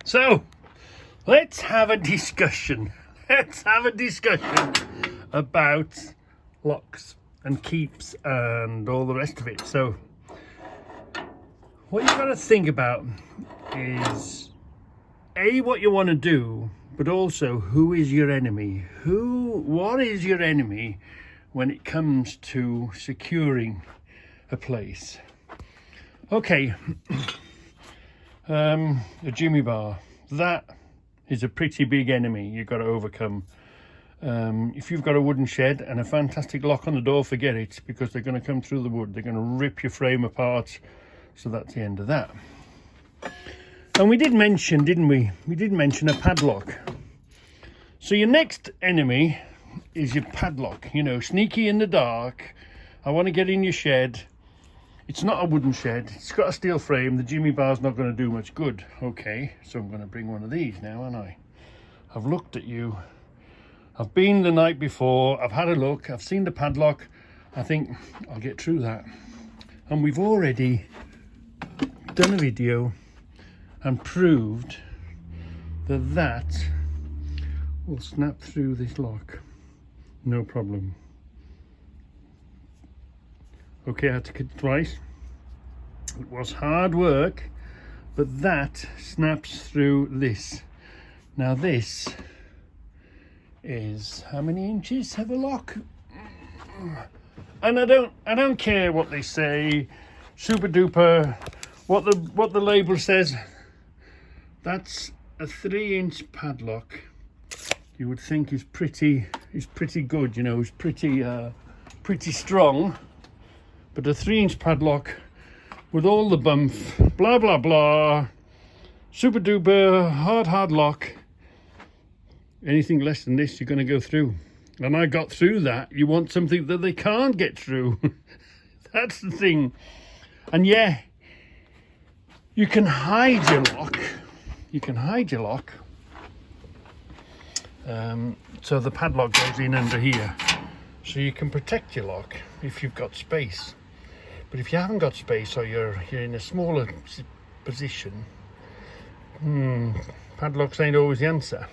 So, let's have a discussion. Let's have a discussion about locks and keeps and all the rest of it. So, what you've got to think about is A, what you want to do, but also who is your enemy? What is your enemy when it comes to securing a place? Okay, a Jimmy bar, that is a pretty big enemy you've got to overcome. If you've got a wooden shed and a fantastic lock on the door, forget it, because they're going to come through the wood. They're going to rip your frame apart. So that's the end of that. And we did mention, didn't we? We did mention a padlock. So your next enemy is your padlock. You know, sneaky in the dark. I want to get in your shed. It's not a wooden shed. It's got a steel frame. The Jimmy bar's not going to do much good. Okay, so I'm going to bring one of these now, aren't I? I've looked at you. I've been the night before. I've had a look. I've seen the padlock. I think I'll get through that. And we've already done a video and proved that that will snap through this lock. No problem. Okay, I had to cut it twice. It was hard work, but that snaps through this. Now this is how many inches of a lock? And I don't care what they say, super duper, what the label says. That's a 3-inch padlock. You would think is pretty good, you know, is pretty strong. But a 3-inch padlock with all the bump, blah blah blah, super duper hard lock. Anything less than this, you're going to go through. And I got through that. You want something that they can't get through. That's the thing. And yeah, you can hide your lock. You can hide your lock. So the padlock goes in under here. So you can protect your lock if you've got space. But if you haven't got space, or you're in a smaller position, padlocks ain't always the answer.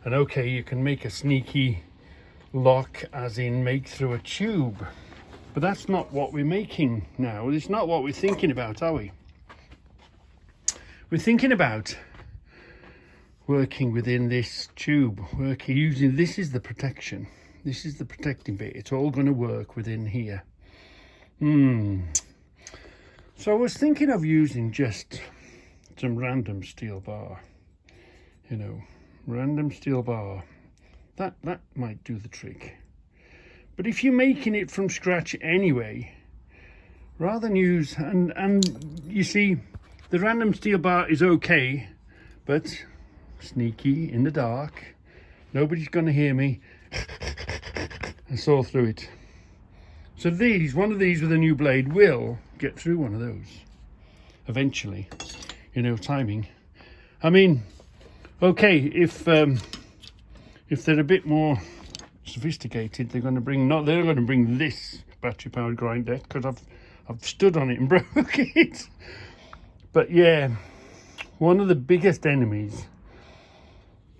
And okay, you can make a sneaky lock, as in make through a tube. But that's not what we're making now. It's not what we're thinking about, are we? We're thinking about working within this tube, using, this is the protection. This is the protecting bit. It's all going to work within here. So I was thinking of using just some random steel bar, you know, random steel bar. That might do the trick. But if you're making it from scratch anyway, rather than use, and you see, the random steel bar is okay, but sneaky in the dark, nobody's going to hear me, and saw through it. So one of these with a new blade will get through one of those eventually, you know, timing. I mean, okay, if they're a bit more sophisticated, they're going to bring this battery powered grinder, because I've stood on it and broke it. But yeah, one of the biggest enemies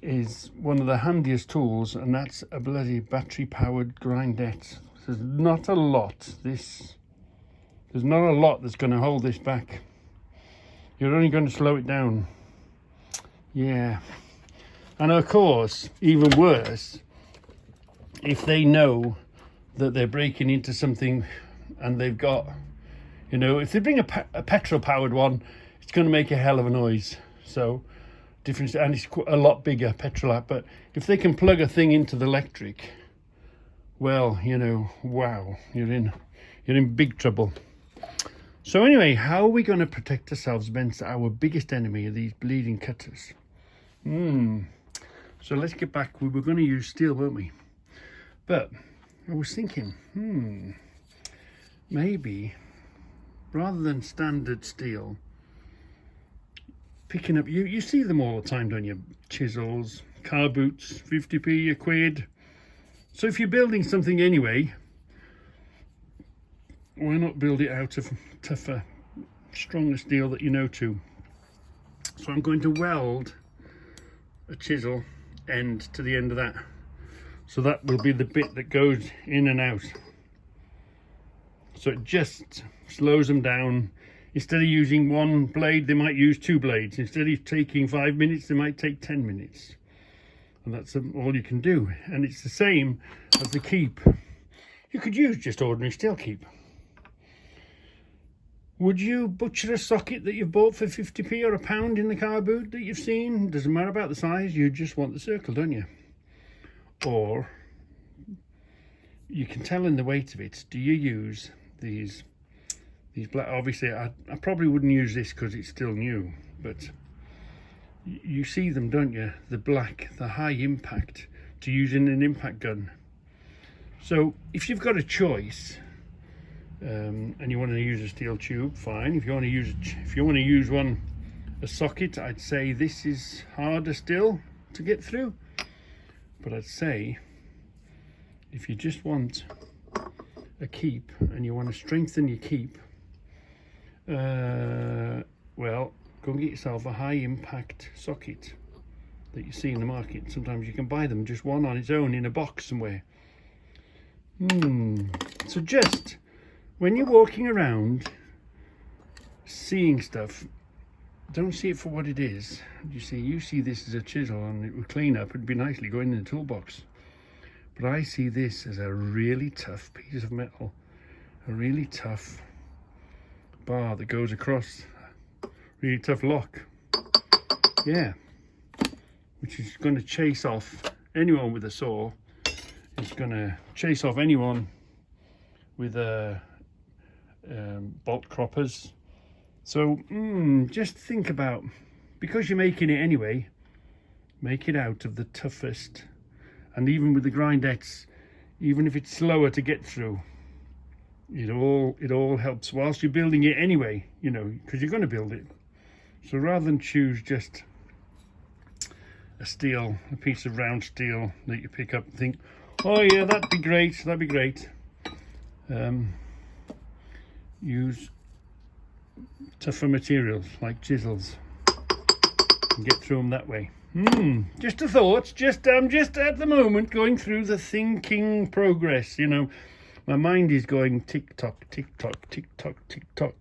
is one of the handiest tools, and that's a bloody battery powered grindette. There's not a lot that's going to hold this back. You're only going to slow it down. Yeah. And of course, even worse, if they know that they're breaking into something and they've got, you know, if they bring a petrol powered one, it's going to make a hell of a noise. So different, and it's a lot bigger petrol, but if they can plug a thing into the electric, well, you know, wow, you're in big trouble. So anyway, how are we going to protect ourselves against our biggest enemy, of these bleeding cutters? So let's get back. We were going to use steel, weren't we? But I was thinking, maybe rather than standard steel, picking up, you see them all the time, don't you? Chisels, car boots, 50p, a quid. So if you're building something anyway, why not build it out of tougher, stronger steel that you know to? So I'm going to weld a chisel end to the end of that. So that will be the bit that goes in and out. So it just slows them down. Instead of using one blade, they might use 2 blades. Instead of taking 5 minutes, they might take 10 minutes. And that's all you can do. And it's the same as the keep. You could use just ordinary steel keep. Would you butcher a socket that you've bought for 50p or £1 in the car boot that you've seen? Doesn't matter about the size, you just want the circle, don't you? Or you can tell in the weight of it. Do you use these black? Obviously I probably wouldn't use this because it's still new, but you see them, don't you? The black, the high impact to use in an impact gun. So if you've got a choice and you want to use a steel tube, fine. If you want to use a socket, I'd say this is harder still to get through. But I'd say if you just want a keep and you want to strengthen your keep, well, go and get yourself a high impact socket that you see in the market. Sometimes you can buy them just one on its own in a box somewhere. So just when you're walking around seeing stuff, don't see it for what it is. You see this as a chisel and it would clean up. It'd be nicely going in the toolbox. But I see this as a really tough piece of metal, a really tough bar that goes across, really tough lock. Yeah, which is going to chase off anyone with a saw. It's going to chase off anyone with bolt croppers. So just think about, because you're making it anyway, make it out of the toughest. And even with the grindettes, even if it's slower to get through, it all helps whilst you're building it anyway, you know, because you're going to build it. So rather than choose just a piece of round steel that you pick up and think, oh yeah, that'd be great. Use tougher materials like chisels and get through them that way. Just a thought. I'm just at the moment going through the thinking progress. You know, my mind is going tick tock, tick tock, tick tock, tick tock.